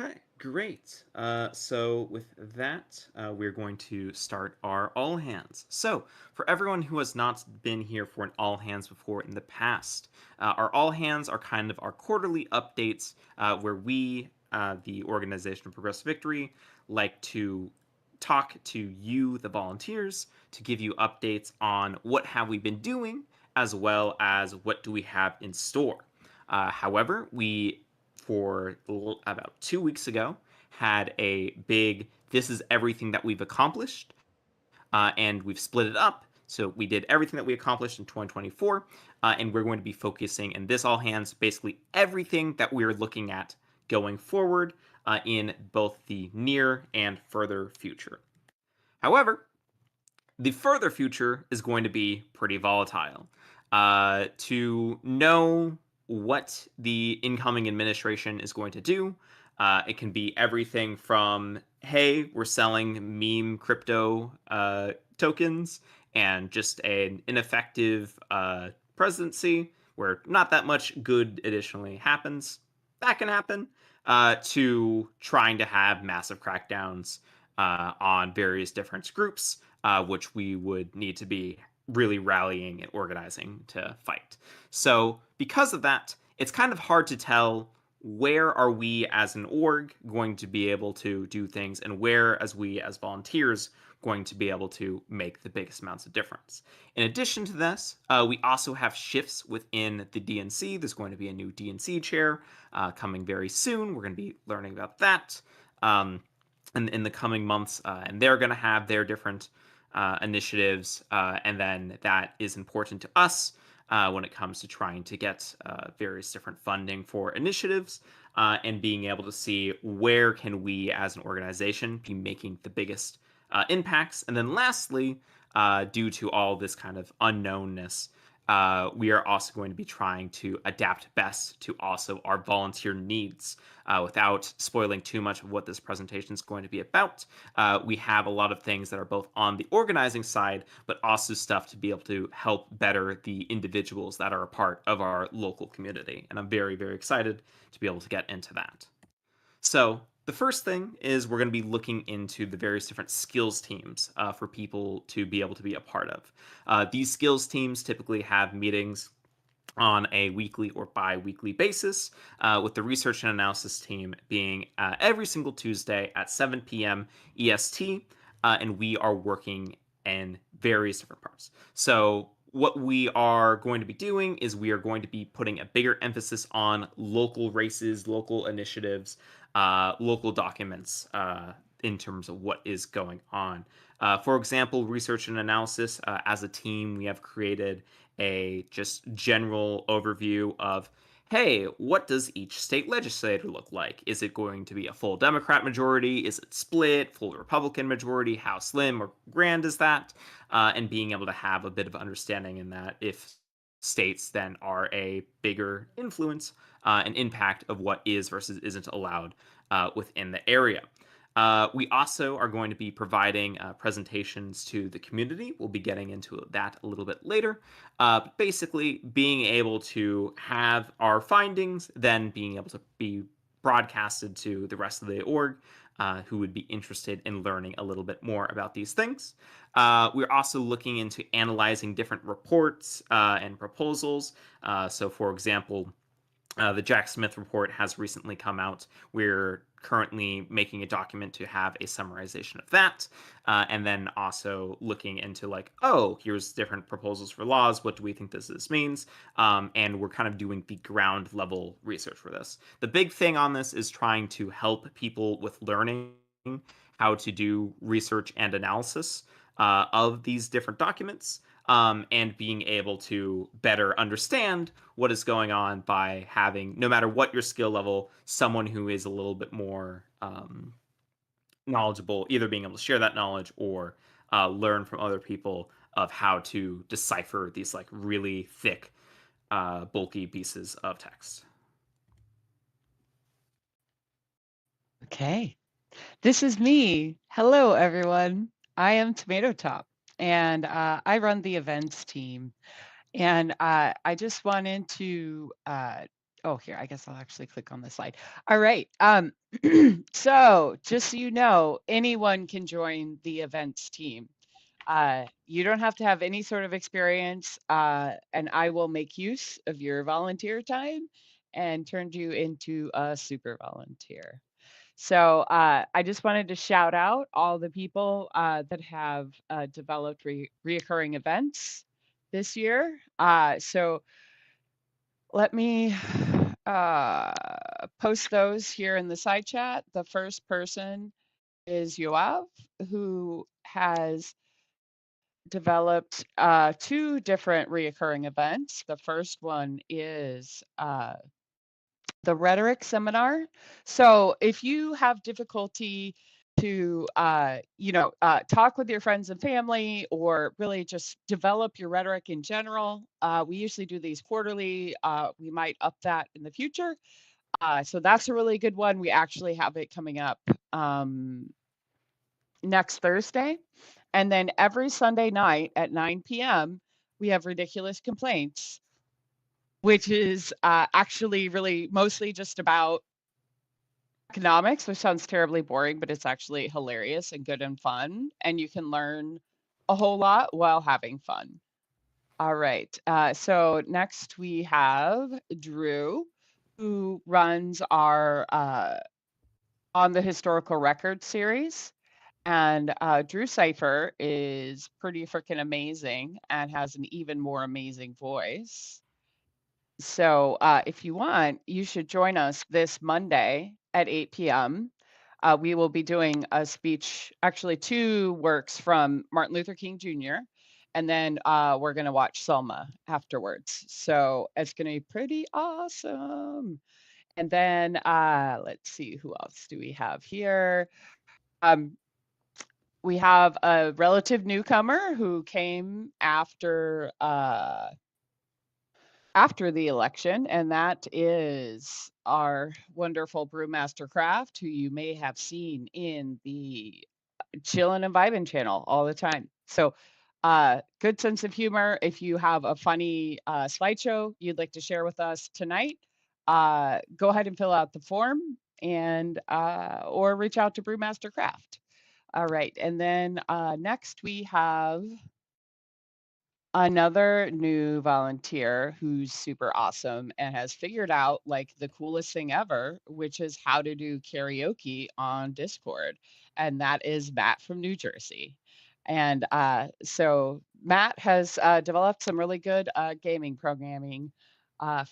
Okay, great. So with that, we're going to start our all hands. So for everyone who has not been here for an all hands before in the past, our all hands are kind of our quarterly updates where we, the organization of Progressive Victory, like to talk to you, the volunteers, to give you updates on what have we been doing, as well as what do we have in store. However, we for about 2 weeks ago had a big this is everything that we've accomplished, and we've split it up. So we did everything that we accomplished in 2024, and we're going to be focusing in this all hands basically everything that we're looking at going forward in both the near and further future. However, the further future is going to be pretty volatile. To know what the incoming administration is going to do, it can be everything from, hey, we're selling meme crypto tokens and just an ineffective presidency where not that much good additionally happens. That can happen. To trying to have massive crackdowns on various different groups, which we would need to be really rallying and organizing to fight. So, because of that, it's kind of hard to tell where are we as an org going to be able to do things and where as we as volunteers going to be able to make the biggest amounts of difference. In addition to this, we also have shifts within the DNC. There's going to be a new DNC chair coming very soon. We're going to be learning about that. In the coming months, and they're going to have their different initiatives, and then that is important to us when it comes to trying to get various different funding for initiatives, and being able to see where can we as an organization be making the biggest impacts. And then lastly, due to all this kind of unknownness, we are also going to be trying to adapt best to also our volunteer needs. Without spoiling too much of what this presentation is going to be about, we have a lot of things that are both on the organizing side, but also stuff to be able to help better the individuals that are a part of our local community. And I'm very, very excited to be able to get into that. So the first thing is we're going to be looking into the various different skills teams for people to be able to be a part of. These skills teams typically have meetings on a weekly or bi-weekly basis, with the research and analysis team being every single Tuesday at 7 p.m. EST, and we are working in various different parts. So what we are going to be doing is we are going to be putting a bigger emphasis on local races, local initiatives, local documents in terms of what is going on. For example, research and analysis, as a team, we have created a just general overview of, hey, what does each state legislator look like? Is it going to be a full Democrat majority? Is it split, full Republican majority? How slim or grand is that? And being able to have a bit of understanding in that if states then are a bigger influence and impact of what is versus isn't allowed within the area. We also are going to be providing presentations to the community. We'll be getting into that a little bit later. But basically, being able to have our findings, then being able to be broadcasted to the rest of the org who would be interested in learning a little bit more about these things. We're also looking into analyzing different reports and proposals. So, for example, the Jack Smith report has recently come out. We're currently making a document to have a summarization of that. And then also looking into like, oh, here's different proposals for laws. What do we think this means? And we're kind of doing the ground level research for this. The big thing on this is trying to help people with learning how to do research and analysis of these different documents, and being able to better understand what is going on by having, no matter what your skill level, someone who is a little bit more knowledgeable, either being able to share that knowledge or learn from other people of how to decipher these like really thick, bulky pieces of text. Okay, this is me. Hello, everyone. I am Tomato Top, and I run the events team. And I just wanted to Oh, here, I guess I'll actually click on the slide. All right. So just so you know, anyone can join the events team. You don't have to have any sort of experience, and I will make use of your volunteer time and turn you into a super volunteer. So I just wanted to shout out all the people that have developed reoccurring events this year. So let me uh, post those here in the side chat. The first person is Yoav, who has developed two different reoccurring events. The first one is the rhetoric seminar. So if you have difficulty to talk with your friends and family, or really just develop your rhetoric in general, we usually do these quarterly. We might up that in the future. So that's a really good one. We actually have it coming up um, next Thursday. And then every Sunday night at 9 p.m., we have Ridiculous Complaints, which is actually really mostly just about economics, which sounds terribly boring, but it's actually hilarious and good and fun. And you can learn a whole lot while having fun. All right. So next we have Drew, who runs our On the Historical Record series. And Drew Cipher is pretty freaking amazing and has an even more amazing voice. So if you want, you should join us this Monday at 8 p.m. We will be doing a speech, actually two works from Martin Luther King Jr., and then we're going to watch Selma afterwards. So it's going to be pretty awesome. And then let's see, who else do we have here? Um, we have a relative newcomer who came after the election, and that is our wonderful Brewmaster Craft, who you may have seen in the Chillin' and Vibin' channel all the time. So, good sense of humor. If you have a funny slideshow you'd like to share with us tonight, go ahead and fill out the form and or reach out to Brewmaster Craft. All right, and then next we have another new volunteer who's super awesome and has figured out like the coolest thing ever, which is how to do karaoke on Discord. And that is Matt from New Jersey. And so Matt has developed some really good gaming programming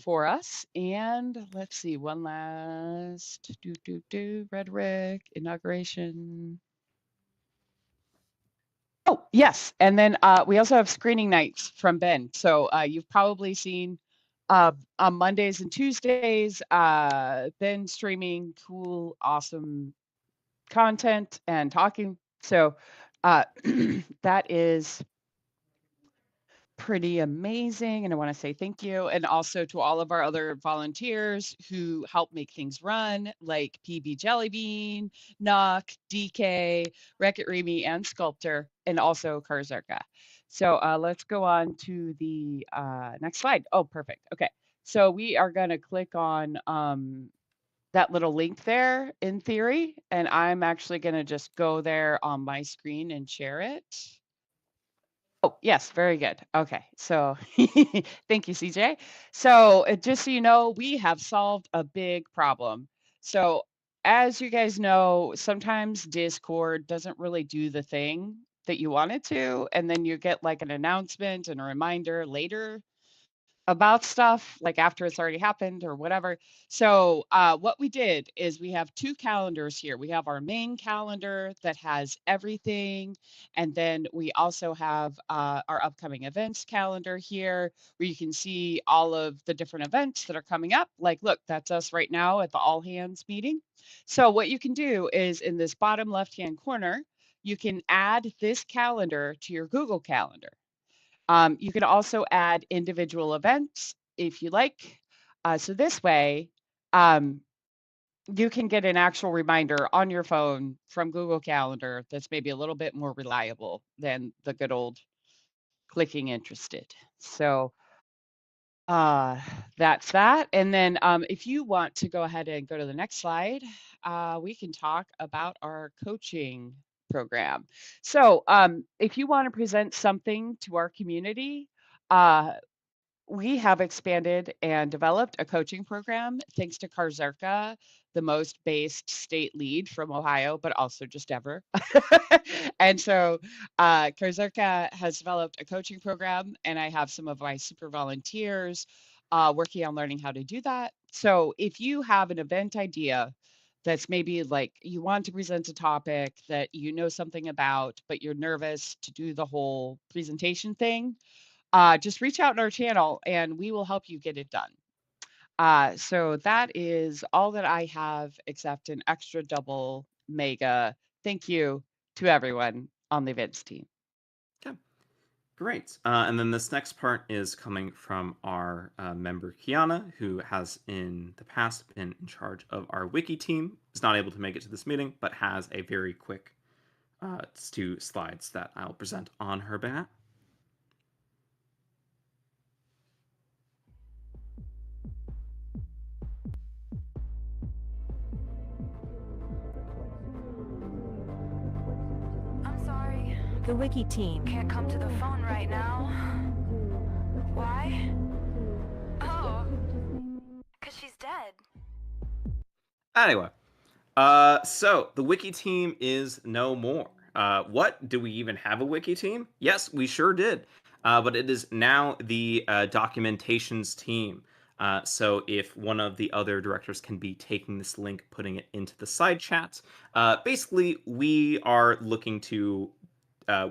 for us. And let's see, one last rhetoric inauguration. Oh, yes, and then, we also have screening nights from Ben. So, you've probably seen, on Mondays and Tuesdays, Ben streaming cool, awesome content and talking. So, uh, that is pretty amazing, and I wanna say thank you, and also to all of our other volunteers who help make things run, like PB Jellybean, Nock, DK, Wreck-It Remy, and Sculptor, and also Karzerka. So, let's go on to the, next slide. Oh, perfect, okay. So we are gonna click on, that little link there in theory, and I'm actually gonna just go there on my screen and share it. Oh, yes, very good. Okay, so thank you, CJ. So just so you know, we have solved a big problem. So as you guys know, sometimes Discord doesn't really do the thing that you want it to, and then you get like an announcement and a reminder later about stuff like after it's already happened or whatever. So what we did is we have two calendars here. We have our main calendar that has everything, and then we also have our upcoming events calendar here, where you can see all of the different events that are coming up. Like, look, that's us right now at the all hands meeting. So what you can do is in this bottom left hand corner, you can add this calendar to your Google Calendar. You can also add individual events if you like. So this way, um, you can get an actual reminder on your phone from Google Calendar that's maybe a little bit more reliable than the good old clicking interested. So Uh, that's that. And then if you want to go ahead and go to the next slide, we can talk about our coaching program. So if you want to present something to our community, uh, we have expanded and developed a coaching program thanks to Karzerka, the most based state lead from Ohio, but also just ever. And so Karzerka has developed a coaching program, and I have some of my super volunteers working on learning how to do that. So if you have an event idea that's maybe like you want to present a topic that you know something about, but you're nervous to do the whole presentation thing, just reach out in our channel and we will help you get it done. So that is all that I have, except an extra double mega thank you to everyone on the events team. Okay, great. And then this next part is coming from our member Kiana, who has in the past been in charge of our wiki team. Is not able to make it to this meeting, but has a very quick two slides that I'll present on her behalf. I'm sorry. The wiki team can't come to the phone right now. Why? Oh, because she's dead. Anyway, so the wiki team is no more. What? Do we even have a wiki team? Yes, we sure did. But it is now the documentations team. So if one of the other directors can be taking this link, putting it into the side chat, basically we are looking to,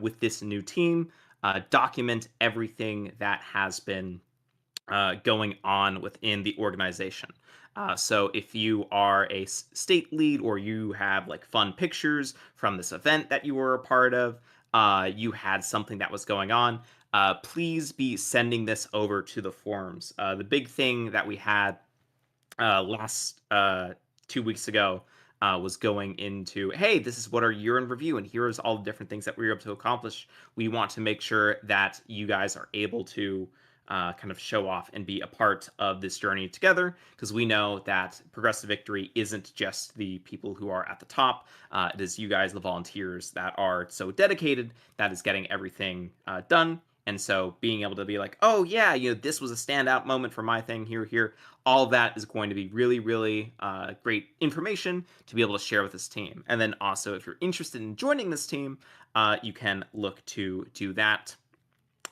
with this new team, document everything that has been going on within the organization. So if you are a state lead or you have like fun pictures from this event that you were a part of, you had something that was going on, please be sending this over to the forums. The big thing that we had last 2 weeks ago was going into, hey, this is what our year in review, and here's all the different things that we were able to accomplish. We want to make sure that you guys are able to kind of show off and be a part of this journey together, because we know that Progressive Victory isn't just the people who are at the top. It is you guys, the volunteers, that are so dedicated that is getting everything done. And so being able to be like, oh yeah, this was a standout moment for my thing here, all of that is going to be really, really great information to be able to share with this team. And then also, if you're interested in joining this team, you can look to do that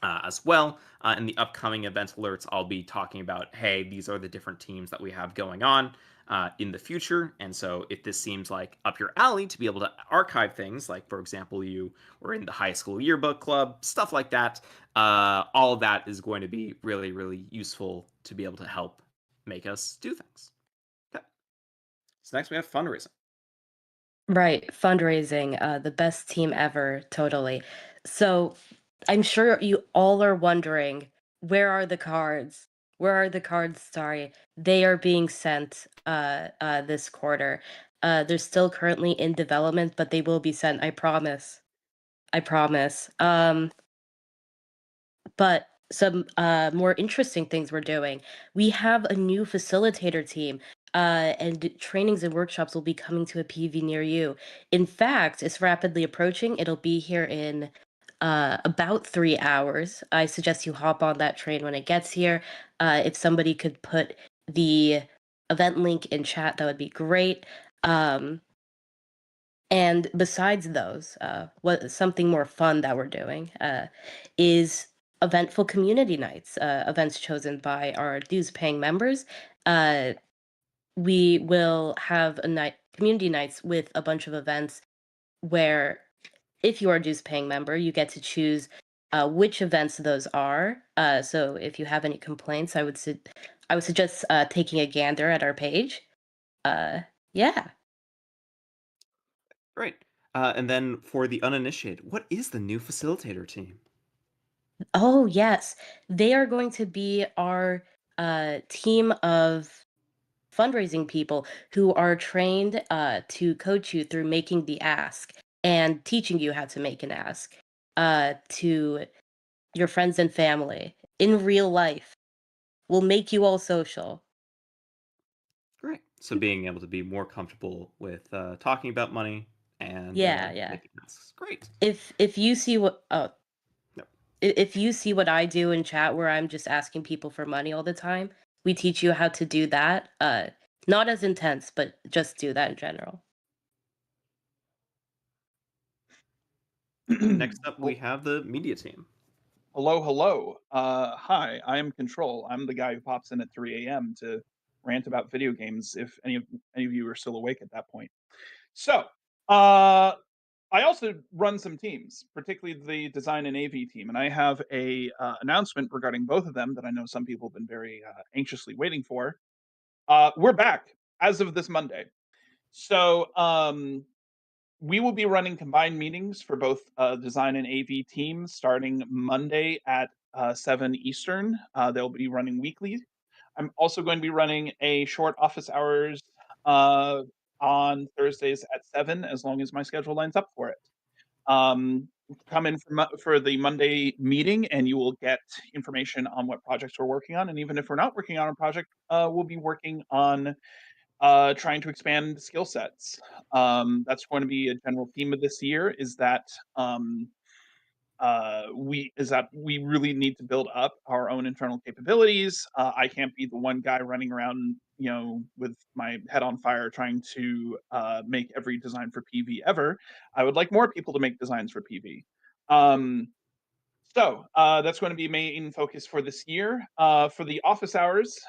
as well. In the upcoming event alerts, I'll be talking about, hey, these are the different teams that we have going on in the future. And so if this seems like up your alley to be able to archive things, like, for example, you were in the high school yearbook club, stuff like that, all of that is going to be really, really useful to be able to help make us do things. Okay. So next we have fundraising. Right, fundraising, the best team ever, totally. So, I'm sure you all are wondering, where are the cards? Where are the cards? Sorry. They are being sent, this quarter. They're still currently in development, but they will be sent, I promise. I promise. But some more interesting things we're doing. We have a new facilitator team, and trainings and workshops will be coming to a PV near you. In fact, it's rapidly approaching. It'll be here in about 3 hours. I suggest you hop on that train when it gets here. If somebody could put the event link in chat, that would be great. And besides those, what something more fun that we're doing is eventful community nights, events chosen by our dues-paying members. Uh, we will have a night community nights with a bunch of events where, if you are a dues-paying member, you get to choose which events those are. So if you have any complaints, I would suggest taking a gander at our page. Uh, yeah. Great. And then for the uninitiated, what is the new facilitator team? Oh, yes. They are going to be our team of fundraising people who are trained to coach you through making the ask and teaching you how to make an ask to your friends and family in real life. will make you all social. Great. So being able to be more comfortable with talking about money and Yeah. making asks. Great. If you see what No. if you see what I do in chat where I'm just asking people for money all the time, we teach you how to do that. Not as intense, but just do that in general. Next up, we Well, have the media team. hello. Hi, I am Control. I'm the guy who pops in at 3 a.m. to rant about video games. If any of you are still awake at that point. So, uh, I also run some teams, particularly the design and AV team, and I have a announcement regarding both of them that I know some people have been very anxiously waiting for. We're back as of this Monday. So, we will be running combined meetings for both design and AV teams starting Monday at 7 Eastern. They'll be running weekly. I'm also going to be running a short office hours uh, on Thursdays at 7, as long as my schedule lines up for it. Come in for the Monday meeting, and you will get information on what projects we're working on. And even if we're not working on a project, we'll be working on trying to expand skill sets. That's going to be a general theme of this year. We really need to build up our own internal capabilities. I can't be the one guy running around, with my head on fire trying to make every design for PV ever. I would like more people to make designs for PV. That's going to be main focus for this year. For the office hours,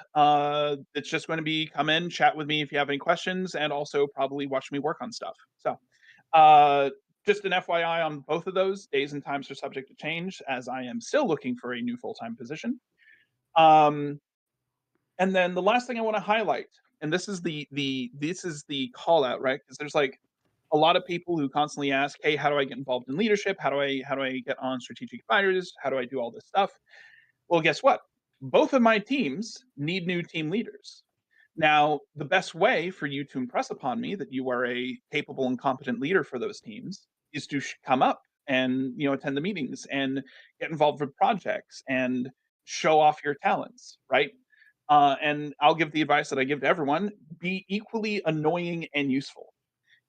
it's just going to be come in, chat with me if you have any questions, and also probably watch me work on stuff. Uh, just an FYI on both of those, days and times are subject to change as I am still looking for a new full-time position. Um, and then the last thing I want to highlight, and this is the call out, right? Because there's like a lot of people who constantly ask, "Hey, how do I get involved in leadership? How do I get on strategic advisors? How do I do all this stuff?" Well, guess what? Both of my teams need new team leaders. Now, the best way for you to impress upon me that you are a capable and competent leader for those teams is to come up and attend the meetings and get involved with projects and show off your talents, right? And I'll give the advice that I give to everyone: be equally annoying and useful.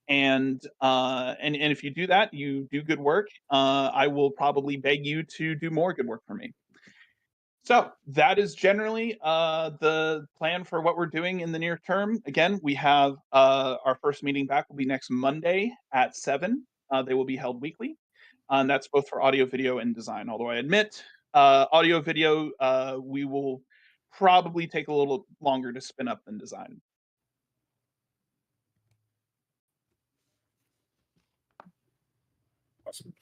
And if you do that, you do good work. I will probably beg you to do more good work for me. So that is generally the plan for what we're doing in the near term. Again, we have our first meeting back will be next Monday at 7. They will be held weekly, and that's both for audio, video, and design. Although I admit, audio, video, we will probably take a little longer to spin up than design. Awesome.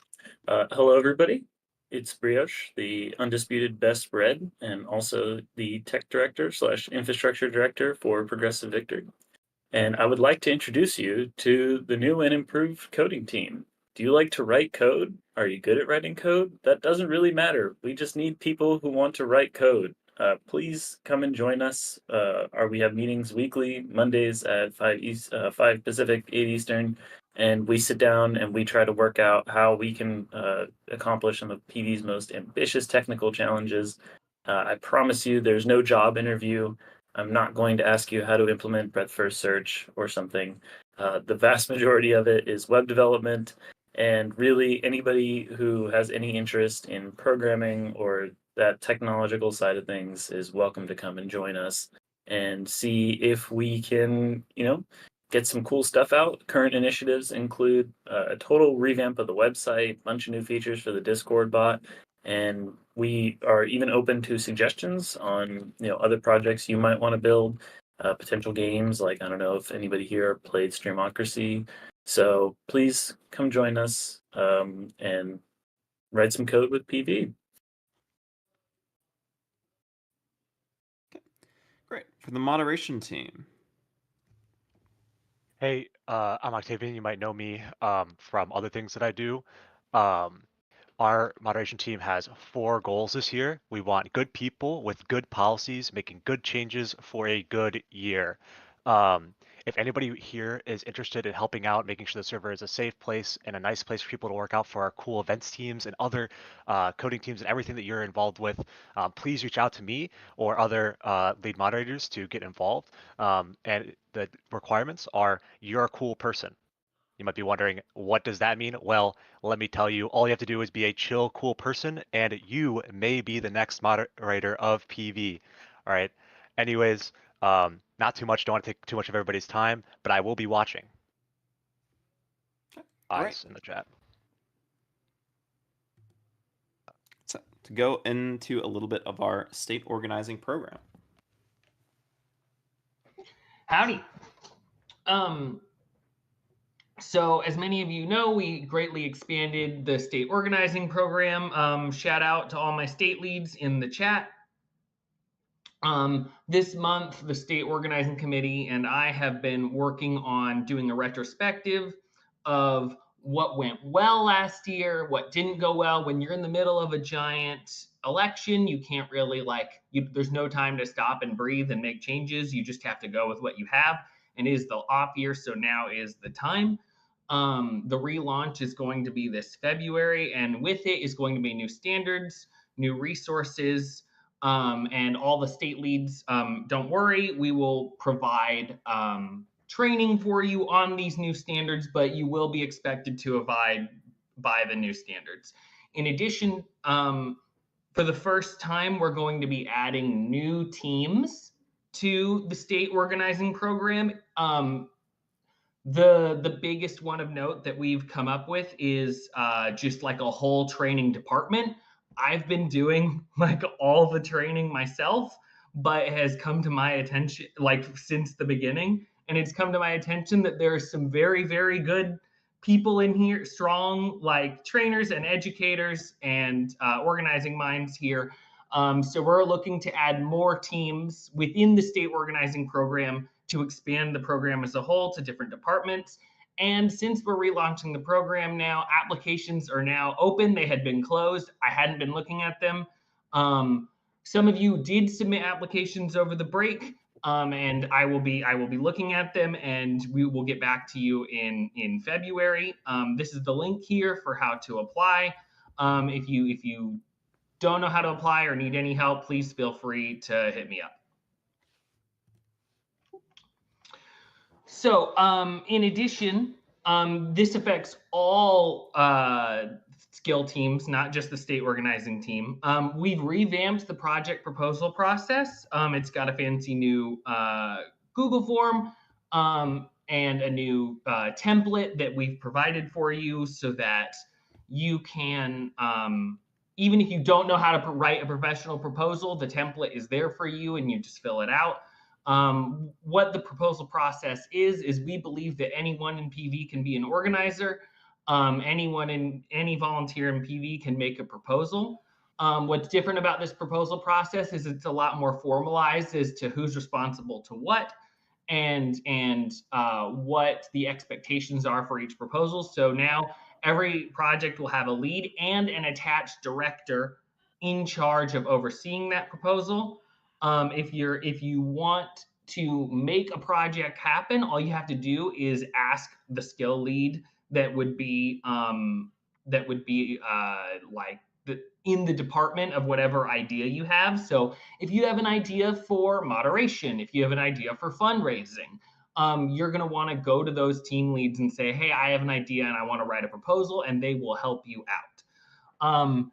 Hello, everybody. It's Brioche, the undisputed best bread, and also the tech director slash infrastructure director for Progressive Victory. And I would like to introduce you to the new and improved coding team. Do you like to write code? Are you good at writing code? That doesn't really matter. We just need people who want to write code. Please come and join us. We have meetings weekly, Mondays at 5 Pacific, 8 Eastern, and we sit down and we try to work out how we can accomplish some of PV's most ambitious technical challenges. I promise you, there's no job interview. I'm not going to ask you how to implement breadth first search or something. The vast majority of it is web development, and really anybody who has any interest in programming or that technological side of things is welcome to come and join us and see if we can, get some cool stuff out. Current initiatives include a total revamp of the website, bunch of new features for the Discord bot, and we are even open to suggestions on other projects you might want to build, potential games. Like, I don't know if anybody here played Streamocracy, so please come join us and write some code with PV. Great. For the moderation team. Hey, I'm Octavian. You might know me from other things that I do. Um, our moderation team has 4 goals this year. We want good people with good policies making good changes for a good year. Um, if anybody here is interested in helping out, making sure the server is a safe place and a nice place for people to work out for our cool events teams and other coding teams and everything that you're involved with, please reach out to me or other lead moderators to get involved. And the requirements are you're a cool person. You might be wondering, what does that mean? Well, let me tell you, all you have to do is be a chill, cool person, and you may be the next moderator of PV. All right. Anyways, not too much. Don't want to take too much of everybody's time, but I will be watching. All Eyes right. in the chat. So to go into a little bit of our state organizing program. Howdy. So as many of you know, we greatly expanded the state organizing program. Shout out to all my state leads in the chat. This month, the state organizing committee and I have been working on doing a retrospective of what went well last year, what didn't go well. When you're in the middle of a giant election, you can't really there's no time to stop and breathe and make changes. You just have to go with what you have. And it is the off year, so now is the time. The relaunch is going to be this February, and with it is going to be new standards, new resources, and all the state leads, don't worry, we will provide training for you on these new standards, but you will be expected to abide by the new standards. In addition, for the first time, we're going to be adding new teams to the state organizing program. The biggest one of note that we've come up with is just like a whole training department. I've been doing like all the training myself, but it has come to my attention since the beginning, and it's come to my attention that there are some very, very good people in here, strong trainers and educators and organizing minds here. So we're looking to add more teams within the state organizing program to expand the program as a whole to different departments. And since we're relaunching the program now, applications are now open. They had been closed. I hadn't been looking at them. Some of you did submit applications over the break, and I will be looking at them, and we will get back to you in February. This is the link here for how to apply. If you don't know how to apply or need any help, please feel free to hit me up. So in addition, this affects all skill teams, not just the state organizing team. We've revamped the project proposal process. It's got a fancy new Google form and a new template that we've provided for you so that you can, even if you don't know how to write a professional proposal, the template is there for you and you just fill it out. What the proposal process is we believe that anyone in PV can be an organizer. Any volunteer in PV can make a proposal. What's different about this proposal process is it's a lot more formalized as to who's responsible to what and what the expectations are for each proposal. So now every project will have a lead and an attached director in charge of overseeing that proposal. If you want to make a project happen, all you have to do is ask the skill lead that would be in the department of whatever idea you have. So if you have an idea for moderation, if you have an idea for fundraising, you're going to want to go to those team leads and say, hey, I have an idea and I want to write a proposal, and they will help you out.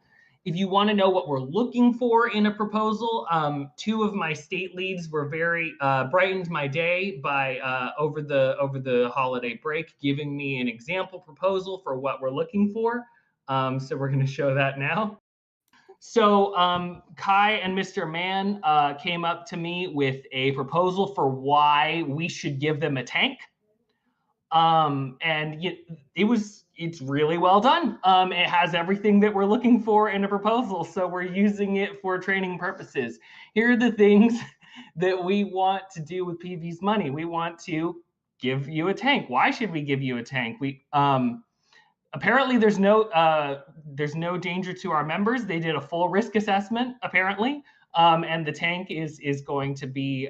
If you want to know what we're looking for in a proposal, two of my state leads were very brightened my day by over the holiday break, giving me an example proposal for what we're looking for. So we're going to show that now. So Kai and Mr. Mann came up to me with a proposal for why we should give them a tank. And it's really well done. It has everything that we're looking for in a proposal, so we're using it for training purposes. Here are the things that we want to do with PV's money. We want to give you a tank. Why should we give you a tank? Apparently there's no danger to our members. They did a full risk assessment, apparently. And the tank is going to be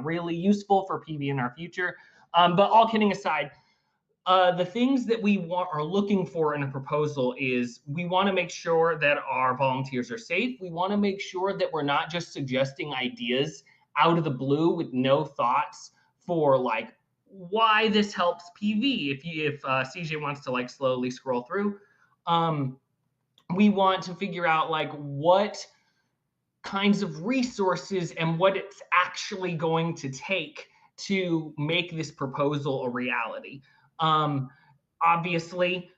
really useful for PV in our future. But all kidding aside, the things that we are looking for in a proposal is we want to make sure that our volunteers are safe. We want to make sure that we're not just suggesting ideas out of the blue with no thoughts for like why this helps PV. If CJ wants to like slowly scroll through, we want to figure out like what kinds of resources and what it's actually going to take to make this proposal a reality. Obviously,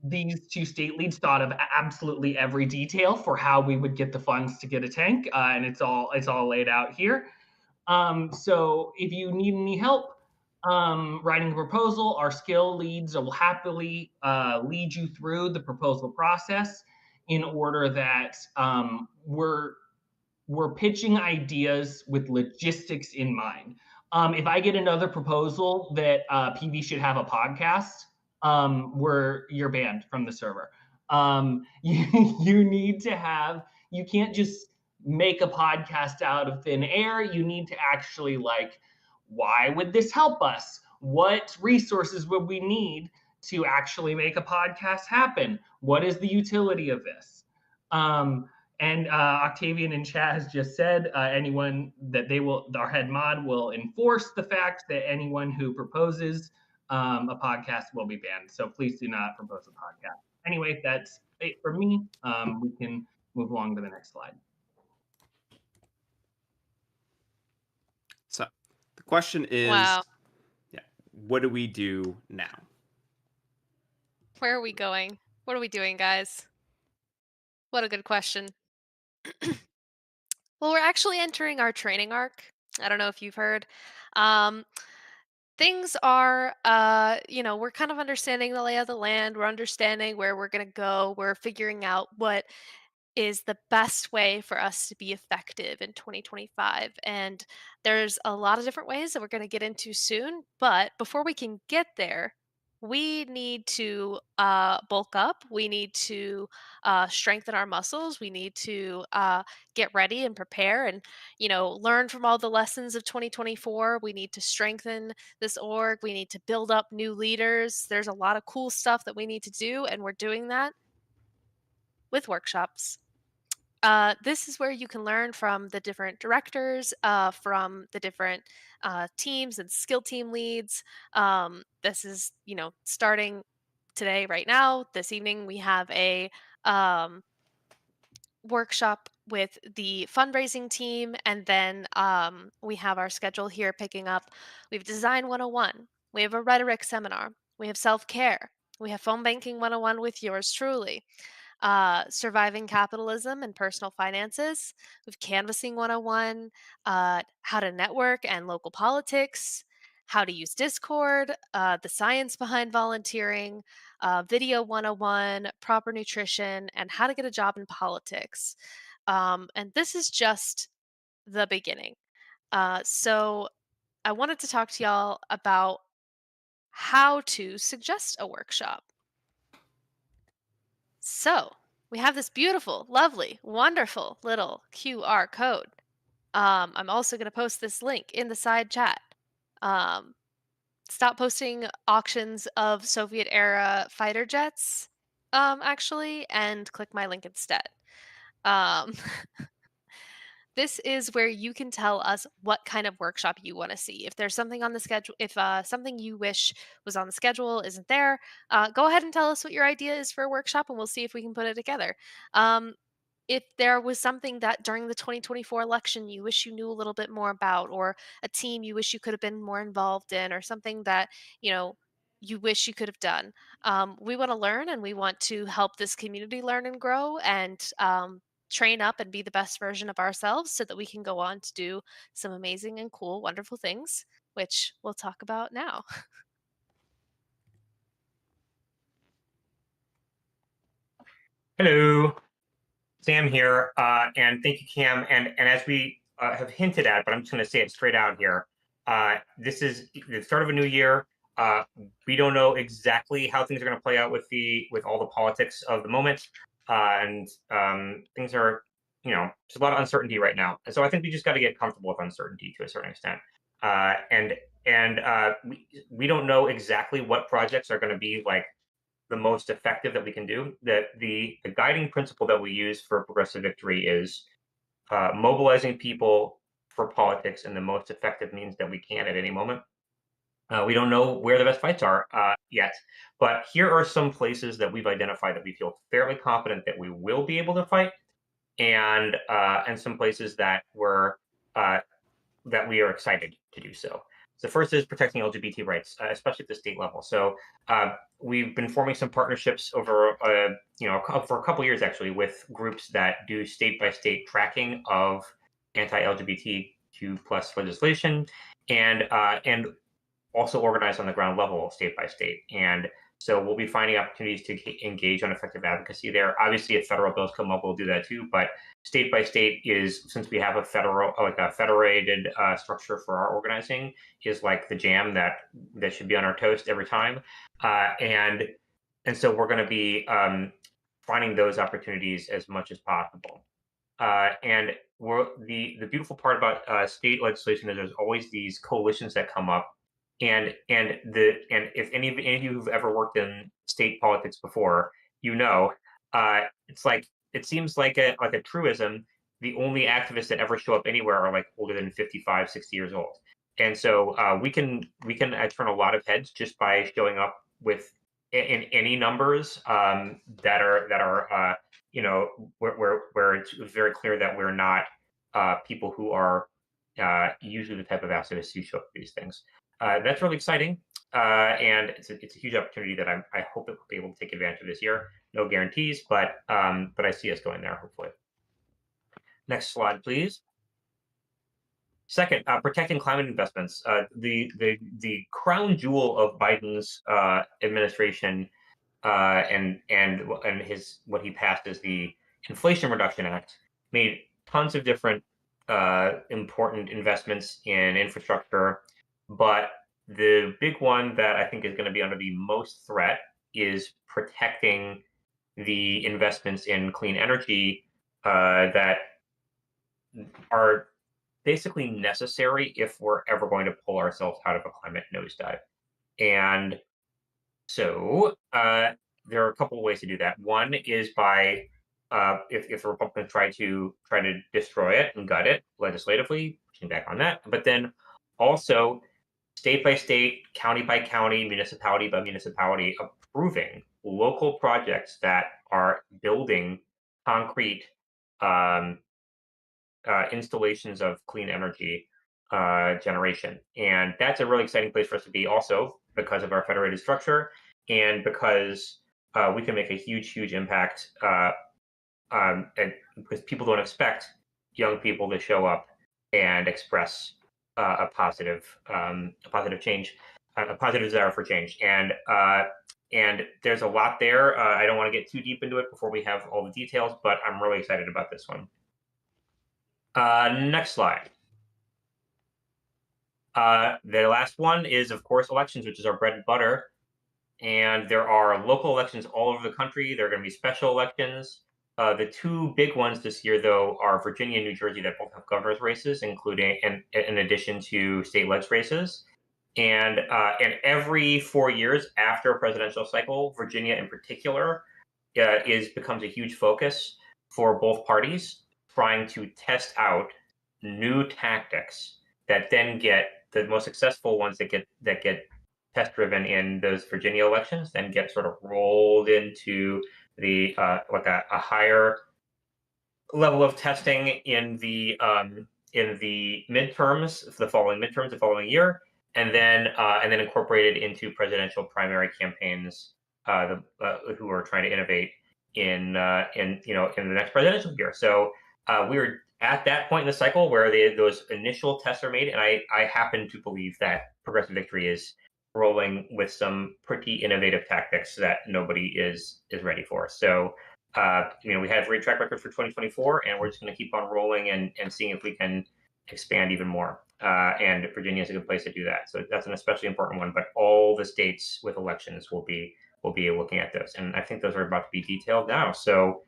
these two state leads thought of absolutely every detail for how we would get the funds to get a tank, and it's all laid out here. So if you need any help writing a proposal, our skill leads will happily lead you through the proposal process in order that we're pitching ideas with logistics in mind. If I get another proposal that PV should have a podcast, you're banned from the server. You need to have, you can't just make a podcast out of thin air. You need to actually like, why would this help us? What resources would we need to actually make a podcast happen? What is the utility of this? And Octavian in chat has just said anyone that our head mod will enforce the fact that anyone who proposes a podcast will be banned. So please do not propose a podcast. Anyway, that's it for me. We can move along to the next slide. So the question is, Wow. yeah, what do we do now? Where are we going? What are we doing, guys? What a good question. Well, we're actually entering our training arc. I don't know if you've heard. Things are, we're kind of understanding the lay of the land. We're understanding where we're going to go. We're figuring out what is the best way for us to be effective in 2025. And there's a lot of different ways that we're going to get into soon. But before we can get there, we need to bulk up. We need to strengthen our muscles. We need to get ready and prepare and, learn from all the lessons of 2024. We need to strengthen this org. We need to build up new leaders. There's a lot of cool stuff that we need to do, and we're doing that with workshops. This is where you can learn from the different directors, from the different teams and skill team leads. This is, starting today, right now. This evening, we have a workshop with the fundraising team, and then we have our schedule here picking up. We have Design 101. We have a rhetoric seminar. We have self-care. We have phone banking 101 with yours truly. Surviving capitalism and personal finances. We have canvassing 101, how to network and local politics, how to use Discord, the science behind volunteering, video 101, proper nutrition, and how to get a job in politics. And this is just the beginning. So I wanted to talk to y'all about how to suggest a workshop. So we have this beautiful, lovely, wonderful little QR code. I'm also going to post this link in the side chat. Stop posting auctions of Soviet era fighter jets, actually, and click my link instead. This is where you can tell us what kind of workshop you want to see. If there's something on the schedule, if something you wish was on the schedule isn't there, go ahead and tell us what your idea is for a workshop, and we'll see if we can put it together. If there was something that during the 2024 election you wish you knew a little bit more about, or a team you wish you could have been more involved in, or something that, you wish you could have done. We want to learn, and we want to help this community learn and grow, and train up and be the best version of ourselves so that we can go on to do some amazing and cool, wonderful things, which we'll talk about now. Hello, Sam here, and thank you, Cam. And as we have hinted at, but I'm just going to say it straight out here, this is the start of a new year. We don't know exactly how things are going to play out with all the politics of the moment, and things are, there's a lot of uncertainty right now. And so I think we just got to get comfortable with uncertainty to a certain extent. We don't know exactly what projects are going to be like the most effective that we can do. That the guiding principle that we use for Progressive Victory is mobilizing people for politics in the most effective means that we can at any moment. We don't know where the best fights are yet, but here are some places that we've identified that we feel fairly confident that we will be able to fight, and some places that we are excited to do so. So the first is protecting LGBT rights, especially at the state level. So we've been forming some partnerships over, for a couple years actually, with groups that do state-by-state tracking of anti-LGBTQ plus legislation, and also organized on the ground level, state by state. And so we'll be finding opportunities to engage on effective advocacy there. Obviously, if federal bills come up, we'll do that too. But state by state is, since we have a federated structure for our organizing, is like the jam that should be on our toast every time. And so we're going to be finding those opportunities as much as possible. And the beautiful part about state legislation is there's always these coalitions that come up. And if any of you who've ever worked in state politics before, it's like, it seems like a truism. The only activists that ever show up anywhere are like older than 55, 60 years old. And so we can turn a lot of heads just by showing up with in any numbers that are where it's very clear that we're not people who are usually the type of activists who show up for these things. That's really exciting, and it's a huge opportunity that I hope that we'll be able to take advantage of this year. No guarantees, but I see us going there, hopefully. Next slide, please. Second, protecting climate investments. The crown jewel of Biden's administration and what he passed is the Inflation Reduction Act, made tons of different important investments in infrastructure. But the big one that I think is going to be under the most threat is protecting the investments in clean energy that are basically necessary if we're ever going to pull ourselves out of a climate nosedive. And so there are a couple of ways to do that. One is by if the Republicans try to destroy it and gut it legislatively, pushing back on that. But then also state by state, county by county, municipality by municipality, approving local projects that are building concrete installations of clean energy generation. And that's a really exciting place for us to be also because of our federated structure and because we can make a huge impact and because people don't expect young people to show up and express a positive change, a positive desire for change. And there's a lot there. I don't want to get too deep into it before we have all the details, but I'm really excited about this one. Next slide. The last one is, of course, elections, which is our bread and butter. And there are local elections all over the country. There are going to be special elections. The two big ones this year, though, are Virginia and New Jersey that both have governor's races, including in addition to state leg races. And every 4 years after a presidential cycle, Virginia in particular becomes a huge focus for both parties, trying to test out new tactics that then get the most successful ones that get test driven in those Virginia elections, then get sort of rolled into the a higher level of testing in the midterms, the following year, and then incorporated into presidential primary campaigns who are trying to innovate in the next presidential year. So we're at that point in the cycle where those initial tests are made, and I happen to believe that Progressive Victory is rolling with some pretty innovative tactics that nobody is ready for. So we had a great track record for 2024, and we're just going to keep on rolling and seeing if we can expand even more. And Virginia is a good place to do that. So that's an especially important one. But all the states with elections will be looking at those, and I think those are about to be detailed now. So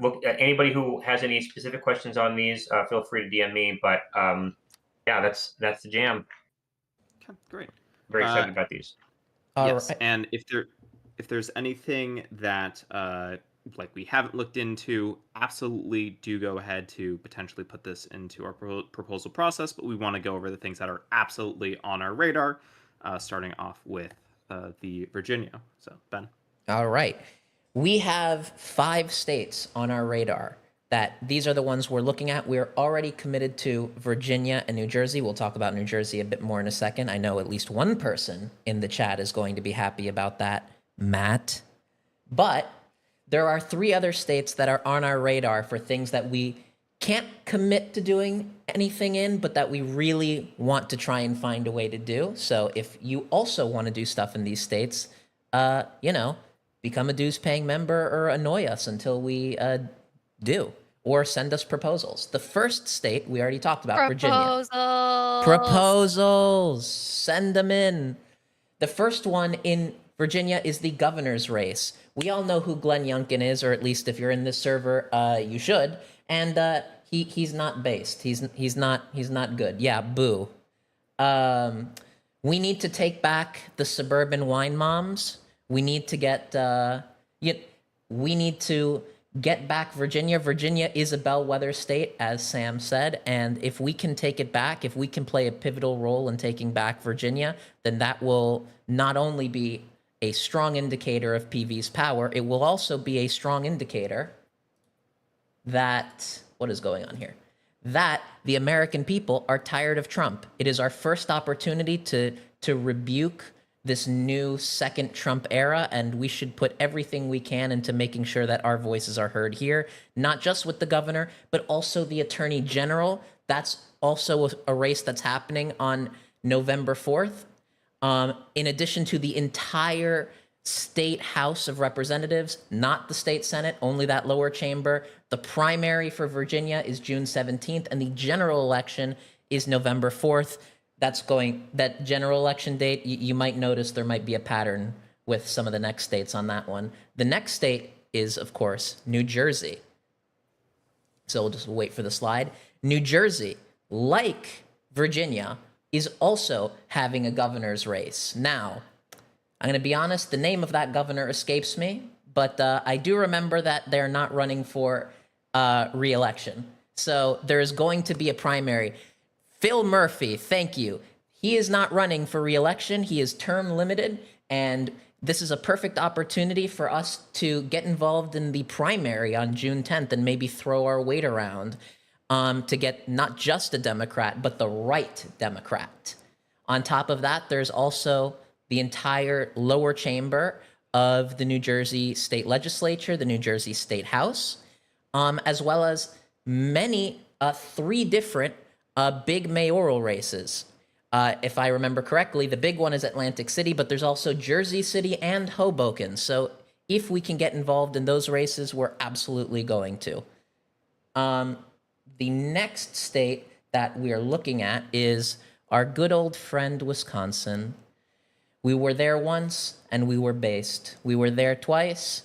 look, anybody who has any specific questions on these, feel free to DM me. But Yeah, that's the jam. Okay, great. Very excited about these. Yes, Alright. and if there's anything that like we haven't looked into, absolutely do go ahead to potentially put this into our proposal process. But we want to go over the things that are absolutely on our radar, starting off with the Virginia. So Ben. All right. We have 5 states on our radar that these are the ones we're looking at. We're already committed to Virginia and New Jersey. We'll talk about New Jersey a bit more in a second. I know at least one person in the chat is going to be happy about that, Matt. But there are 3 other states that are on our radar for things that we can't commit to doing anything in, but that we really want to try and find a way to do. So if you also want to do stuff in these states, become a dues paying member or annoy us until we do, or send us proposals. The first state we already talked about, Virginia. Proposals. Send them in. The first one in Virginia is the governor's race. We all know who Glenn Youngkin is, or at least if you're in this server, you should. And he's not based. He's not good. Yeah, boo. We need to take back the suburban wine moms. We need to get back Virginia. Virginia is a bellwether state, as Sam said, and if we can take it back, if we can play a pivotal role in taking back Virginia, then that will not only be a strong indicator of PV's power, it will also be a strong indicator that, what is going on here? That the American people are tired of Trump. It is our first opportunity to rebuke this new second Trump era, and we should put everything we can into making sure that our voices are heard here, not just with the governor, but also the attorney general. That's also a race that's happening on November 4th. In addition to the entire state House of Representatives, not the state Senate, only that lower chamber. The primary for Virginia is June 17th, and the general election is November 4th. That general election date, you might notice there might be a pattern with some of the next states on that one. The next state is, of course, New Jersey. So we'll just wait for the slide. New Jersey, like Virginia, is also having a governor's race. Now, I'm going to be honest, the name of that governor escapes me, but I do remember that they're not running for re-election. So there is going to be a primary. Phil Murphy, thank you. He is not running for re-election. He is term limited, and this is a perfect opportunity for us to get involved in the primary on June 10th and maybe throw our weight around to get not just a Democrat, but the right Democrat. On top of that, there's also the entire lower chamber of the New Jersey State Legislature, the New Jersey State House, as well as many, 3 different big mayoral races. If I remember correctly, the big one is Atlantic City, but there's also Jersey City and Hoboken. So if we can get involved in those races, we're absolutely going to. The next state that we are looking at is our good old friend, Wisconsin. We were there once and we were based. We were there twice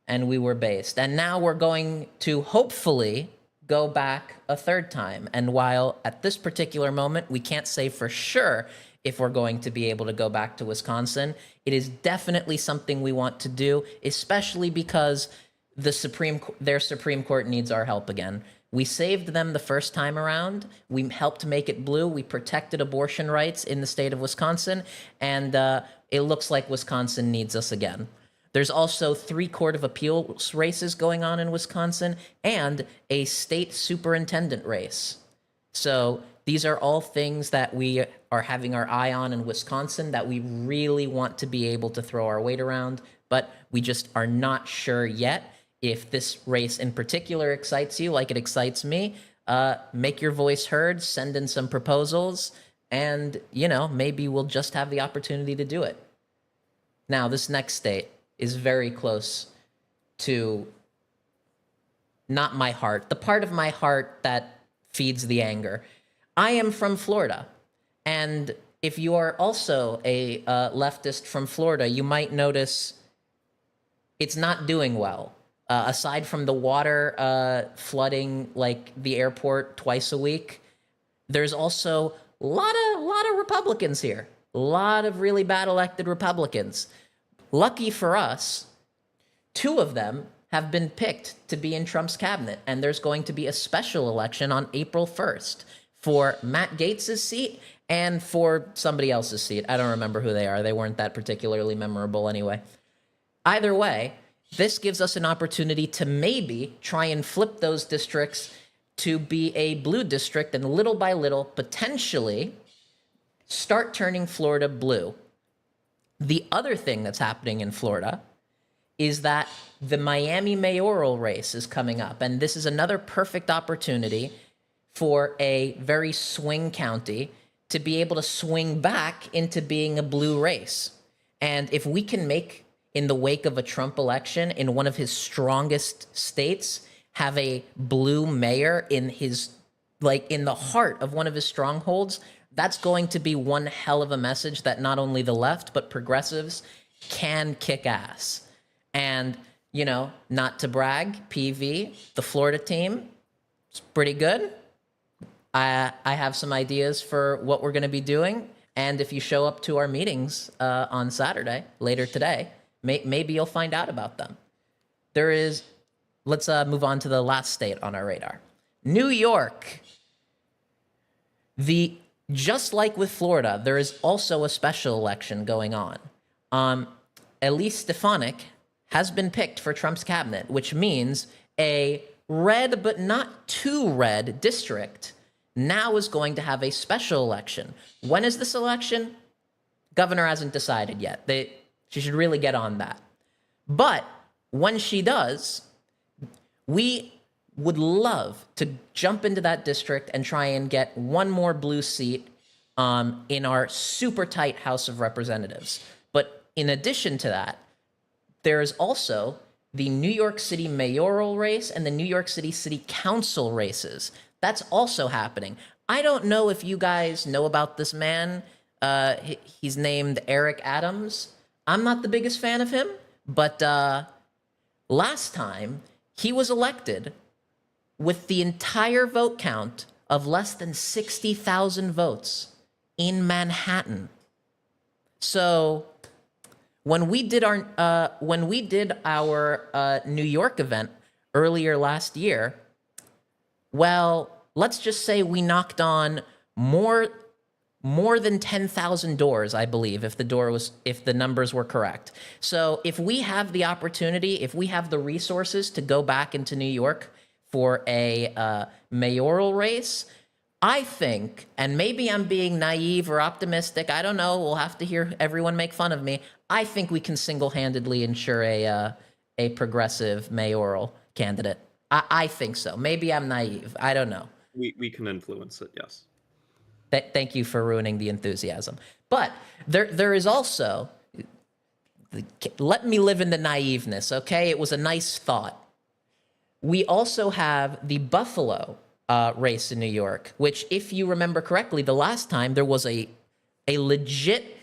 and we were based. And now we're going to hopefully go back a 3rd time. And while at this particular moment, we can't say for sure if we're going to be able to go back to Wisconsin, it is definitely something we want to do, especially because their Supreme Court needs our help again. We saved them the first time around. We helped make it blue. We protected abortion rights in the state of Wisconsin. And it looks like Wisconsin needs us again. There's also 3 Court of Appeals races going on in Wisconsin and a state superintendent race. So these are all things that we are having our eye on in Wisconsin that we really want to be able to throw our weight around, but we just are not sure yet. If this race in particular excites you like it excites me, make your voice heard, send in some proposals, and, maybe we'll just have the opportunity to do it. Now, this next state is very close to not my heart, the part of my heart that feeds the anger. I am from Florida, and if you are also a leftist from Florida, you might notice it's not doing well. Aside from the water flooding like the airport twice a week, there's also lot of Republicans here. A lot of really bad elected Republicans. Lucky for us, 2 of them have been picked to be in Trump's cabinet, and there's going to be a special election on April 1st for Matt Gaetz's seat and for somebody else's seat. I don't remember who they are. They weren't that particularly memorable anyway. Either way, this gives us an opportunity to maybe try and flip those districts to be a blue district and little by little, potentially, start turning Florida blue. The other thing that's happening in Florida is that the Miami mayoral race is coming up, and this is another perfect opportunity for a very swing county to be able to swing back into being a blue race. And if we can make, in the wake of a Trump election in one of his strongest states, have a blue mayor in his, like, in the heart of one of his strongholds, that's going to be one hell of a message that not only the left, but progressives can kick ass. And, you know, not to brag, PV, the Florida team, it's pretty good. I have some ideas for what we're going to be doing. And if you show up to our meetings on Saturday, later today, maybe you'll find out about them. Let's move on to the last state on our radar. New York. Just like with Florida, there is also a special election going on. Elise Stefanik has been picked for Trump's cabinet, which means a red but not too red district now is going to have a special election. When is this election? Governor hasn't decided yet. She should really get on that. But when she does, we would love to jump into that district and try and get one more blue seat in our super tight House of Representatives. But in addition to that, there is also the New York City mayoral race and the New York City City Council races. That's also happening. I don't know if you guys know about this man. He's named Eric Adams. I'm not the biggest fan of him, but last time he was elected with the entire vote count of less than 60,000 votes in Manhattan. So when we did our New York event earlier last year, well, let's just say we knocked on more than 10,000 doors, I believe, if the numbers were correct. So if we have the opportunity, if we have the resources to go back into New York for a mayoral race, I think, and maybe I'm being naive or optimistic, I don't know, we'll have to hear everyone make fun of me, I think we can single-handedly ensure a progressive mayoral candidate. I think so. Maybe I'm naive. I don't know. We can influence it, yes. Thank you for ruining the enthusiasm. But there is also, let me live in the naiveness, okay? It was a nice thought. We also have the Buffalo race in New York, which, if you remember correctly, the last time there was a legit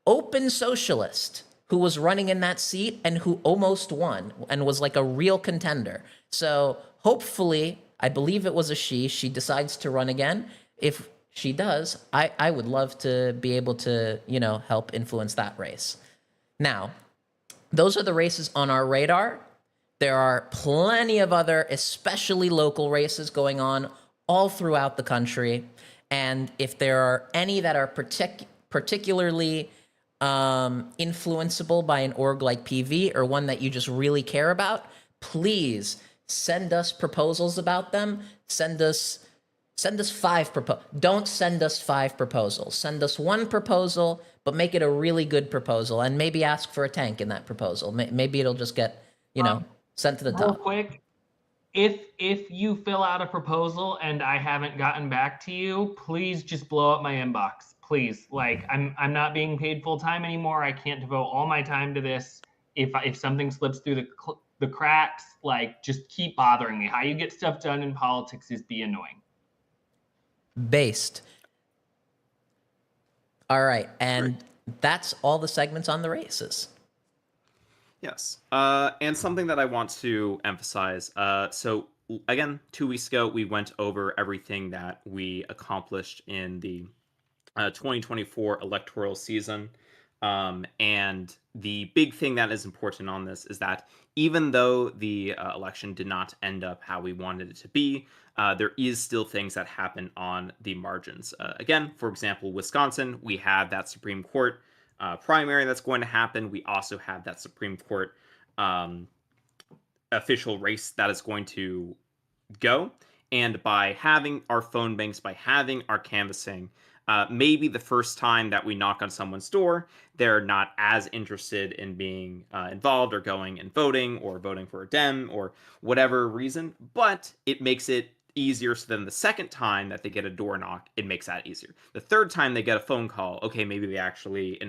open socialist who was running in that seat and who almost won and was like a real contender. So hopefully, I believe it was a she decides to run again. If she does, I would love to be able to, help influence that race. Now, those are the races on our radar. There are plenty of other, especially local races going on all throughout the country. And if there are any that are particularly influenceable by an org like PV or one that you just really care about, please send us proposals about them. Send us 5 proposals. Don't send us 5 proposals. Send us 1 proposal, but make it a really good proposal, and maybe ask for a tank in that proposal. Maybe it'll just get, sent to the Real top. quick, if you fill out a proposal and I haven't gotten back to you, please just blow up my inbox. Please, like I'm not being paid full time anymore. I can't devote all my time to this. If something slips through the cracks, like just keep bothering me. How you get stuff done in politics is be annoying. Based. All right, and that's all the segments on the races. Yes. And something that I want to emphasize. So again, 2 weeks ago, we went over everything that we accomplished in the 2024 electoral season. And the big thing that is important on this is that even though the election did not end up how we wanted it to be, there is still things that happen on the margins. Again, for example, Wisconsin, we have that Supreme Court primary that's going to happen. We also have that Supreme Court um, official race that is going to go. And by having our phone banks, by having our canvassing, maybe the first time that we knock on someone's door, they're not as interested in being involved or going and voting or voting for a Dem or whatever reason, but it makes it easier. So then the second time that they get a door knock, it makes that easier. The third time they get a phone call, okay, maybe they actually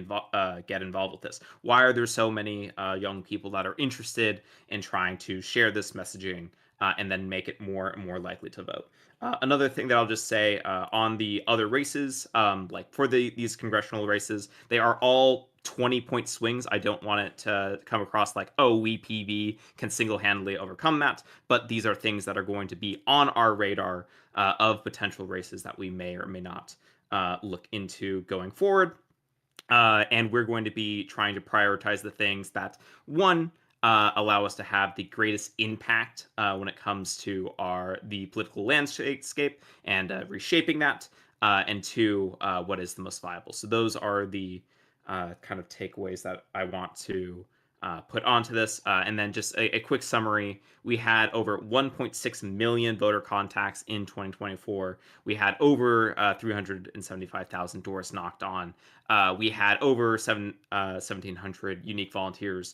get involved with this. Why are there so many young people that are interested in trying to share this messaging and then make it more and more likely to vote? Another thing that I'll just say on the other races, like for these congressional races, they are all 20-point swings. I don't want it to come across like, oh, we PV can single-handedly overcome that, but these are things that are going to be on our radar of potential races that we may or may not look into going forward. And we're going to be trying to prioritize the things that, one, allow us to have the greatest impact when it comes to the political landscape and reshaping that, and two, what is the most viable. So those are the kind of takeaways that I want to put onto this. And then just a quick summary. We had over 1.6 million voter contacts in 2024. We had over 375,000 doors knocked on. We had over 1,700 unique volunteers.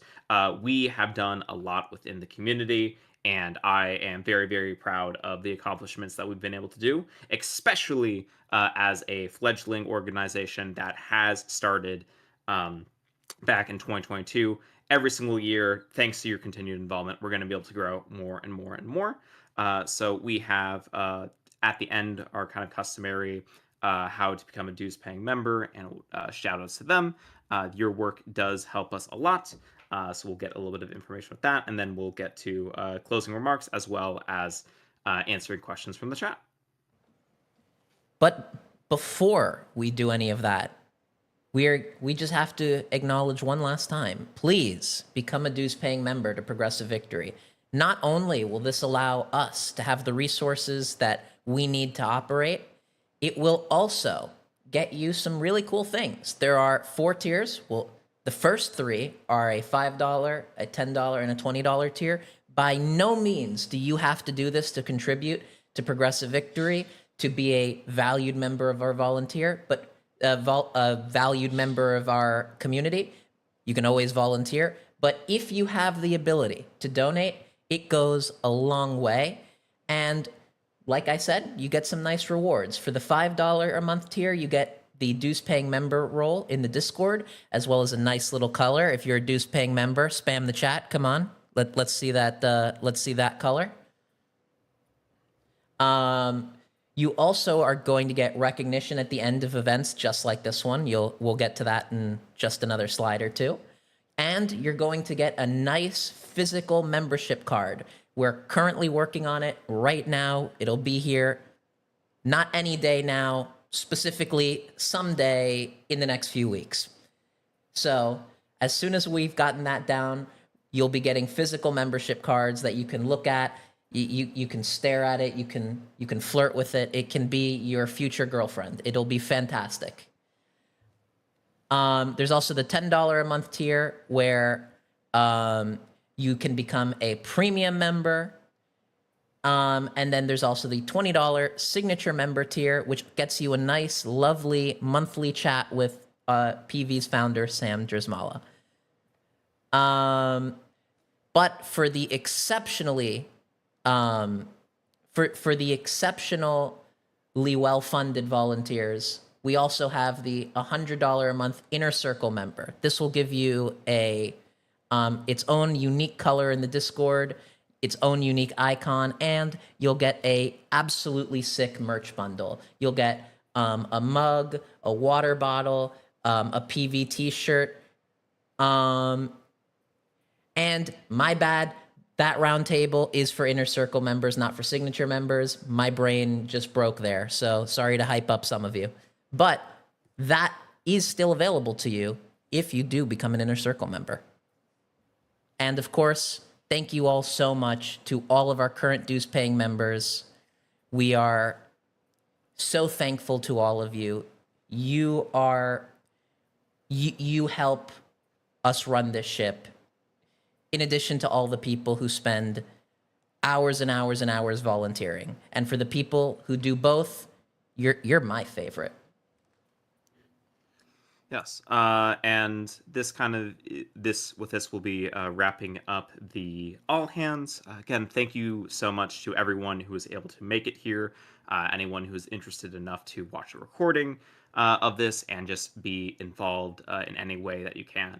We have done a lot within the community, and I am very, very proud of the accomplishments that we've been able to do, especially as a fledgling organization that has started back in 2022. Every single year, thanks to your continued involvement, we're going to be able to grow more and more and more. So we have at the end our kind of customary how to become a dues paying member, and shout outs to them. Your work does help us a lot. So we'll get a little bit of information with that, and then we'll get to closing remarks as well as answering questions from the chat. But before we do any of that, we just have to acknowledge one last time. Please become a dues-paying member to Progressive Victory. Not only will this allow us to have the resources that we need to operate, it will also get you some really cool things. There are 4 tiers. Well, the first 3 are a $5, a $10, and a $20 tier. By no means do you have to do this to contribute to Progressive Victory, to be a valued member of our volunteer, but a valued member of our community. You can always volunteer. But if you have the ability to donate, it goes a long way. And like I said, you get some nice rewards. For the $5 a month tier, you get the dues paying member role in the Discord, as well as a nice little color. If you're a dues paying member, spam the chat. Come on, let's see that. Let's see that color. You also are going to get recognition at the end of events, just like this one. We'll get to that in just another slide or two. And you're going to get a nice physical membership card. We're currently working on it right now. It'll be here, not any day now, specifically someday in the next few weeks. So as soon as we've gotten that down, you'll be getting physical membership cards that you can look at. You can stare at it. You can flirt with it. It can be your future girlfriend. It'll be fantastic. There's also the $10 a month tier where you can become a premium member. And then there's also the $20 signature member tier, which gets you a nice, lovely monthly chat with PV's founder, Sam Drismala. But for the exceptionally well-funded volunteers, we also have the $100 a month Inner Circle member. This will give you its own unique color in the Discord, its own unique icon, and you'll get a absolutely sick merch bundle. You'll get a mug, a water bottle, a PV t-shirt, and my bad, that round table is for Inner Circle members, not for signature members. My brain just broke there, so sorry to hype up some of you. But that is still available to you if you do become an Inner Circle member. And of course, thank you all so much to all of our current dues paying members. We are so thankful to all of you. You help us run this ship, in addition to all the people who spend hours and hours and hours volunteering. And for the people who do both, you're my favorite. Yes, and this will be wrapping up the all hands. Again, thank you so much to everyone who was able to make it here. Anyone who is interested enough to watch a recording of this and just be involved in any way that you can.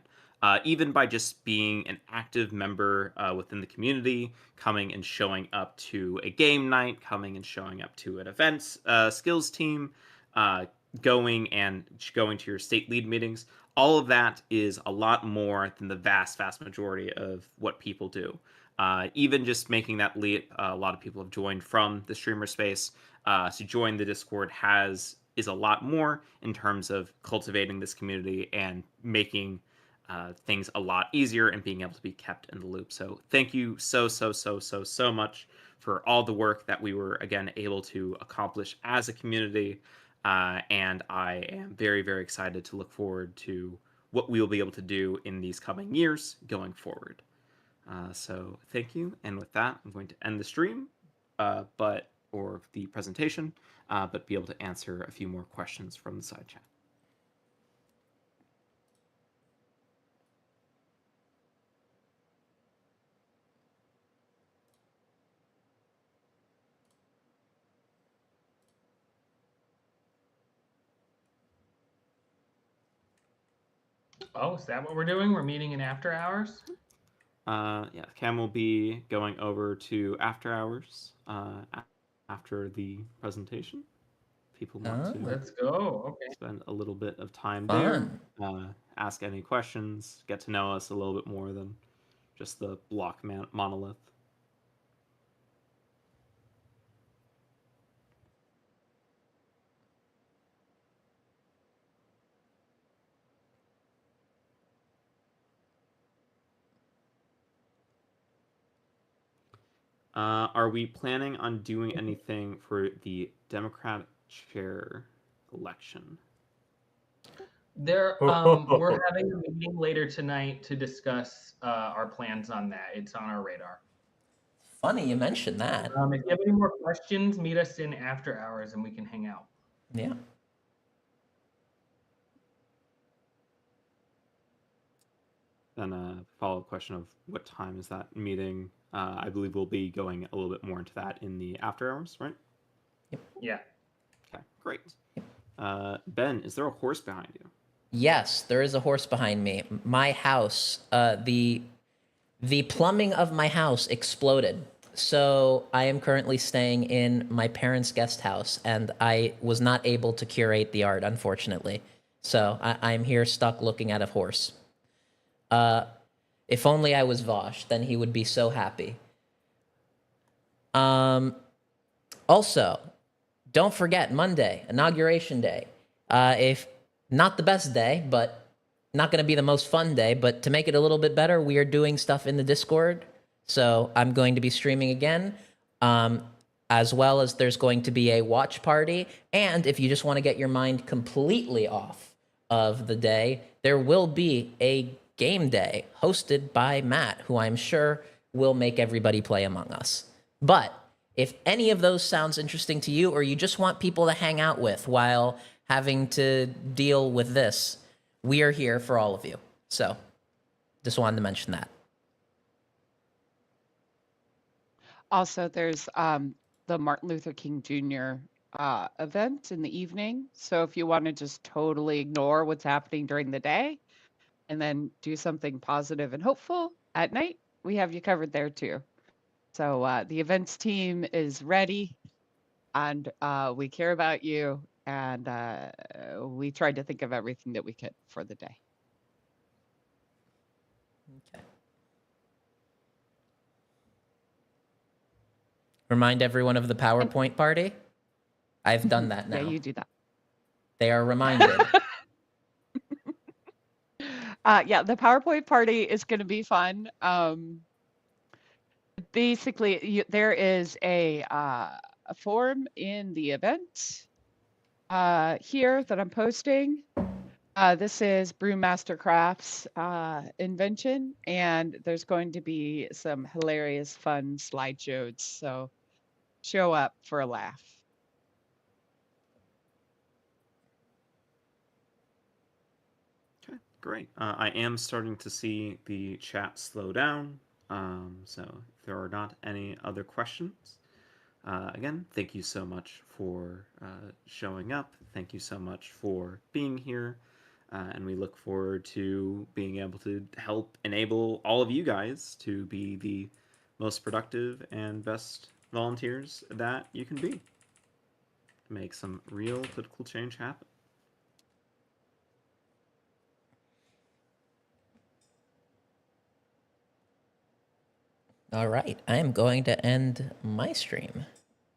Even by just being an active member within the community, coming and showing up to a game night, coming and showing up to an events skills team, going to your state lead meetings, all of that is a lot more than the vast majority of what people do. Even just making that leap, a lot of people have joined from the streamer space. To join the Discord is a lot more in terms of cultivating this community and making things a lot easier and being able to be kept in the loop. So thank you so much for all the work that we were, again, able to accomplish as a community. And I am very excited to look forward to what we will be able to do in these coming years going forward. So thank you. And with that, I'm going to end the stream, or the presentation, but be able to answer a few more questions from the side chat. Oh, is that what we're doing? We're meeting in after hours? Yeah, Cam will be going over to after hours after the presentation. People want to Let's go. Okay. spend a little bit of time Fun. there, ask any questions, get to know us a little bit more than just the block monolith. Are we planning on doing anything for the Democratic chair election? We're having a meeting later tonight to discuss our plans on that. It's on our radar. Funny you mentioned that. If you have any more questions, meet us in after hours and we can hang out. Yeah. Then a follow-up question of what time is that meeting? I believe we'll be going a little bit more into that in the after hours, right? Yeah. Okay, great. Ben, is there a horse behind you? Yes, there is a horse behind me. My house, the plumbing of my house exploded. So I am currently staying in my parents' guest house, and I was not able to curate the art, unfortunately. So I'm here stuck looking at a horse. If only I was Vosh, then he would be so happy. Also, don't forget Monday, Inauguration Day. If not the best day, but not going to be the most fun day, but to make it a little bit better, we are doing stuff in the Discord. So I'm going to be streaming again, as well as there's going to be a watch party. And if you just want to get your mind completely off of the day, there will be a game day hosted by Matt, who I'm sure will make everybody play Among Us. But if any of those sounds interesting to you, or you just want people to hang out with while having to deal with this, we are here for all of you. So just wanted to mention that. Also, there's the Martin Luther King Jr. Event in the evening. So if you want to just totally ignore what's happening during the day and then do something positive and hopeful at night, we have you covered there too. So the events team is ready, and we care about you, and we tried to think of everything that we could for the day. Okay. Remind everyone of the PowerPoint party. I've done that now. Yeah, you do that. They are reminded. Yeah, the PowerPoint party is going to be fun. Basically, there is a form in the event here that I'm posting. This is Brewmaster Crafts invention, and there's going to be some hilarious, fun slideshows. So show up for a laugh. Okay, great. I am starting to see the chat slow down. So if there are not any other questions, again, thank you so much for showing up. Thank you so much for being here. And we look forward to being able to help enable all of you guys to be the most productive and best volunteers that you can be. Make some real political change happen. All right, I am going to end my stream.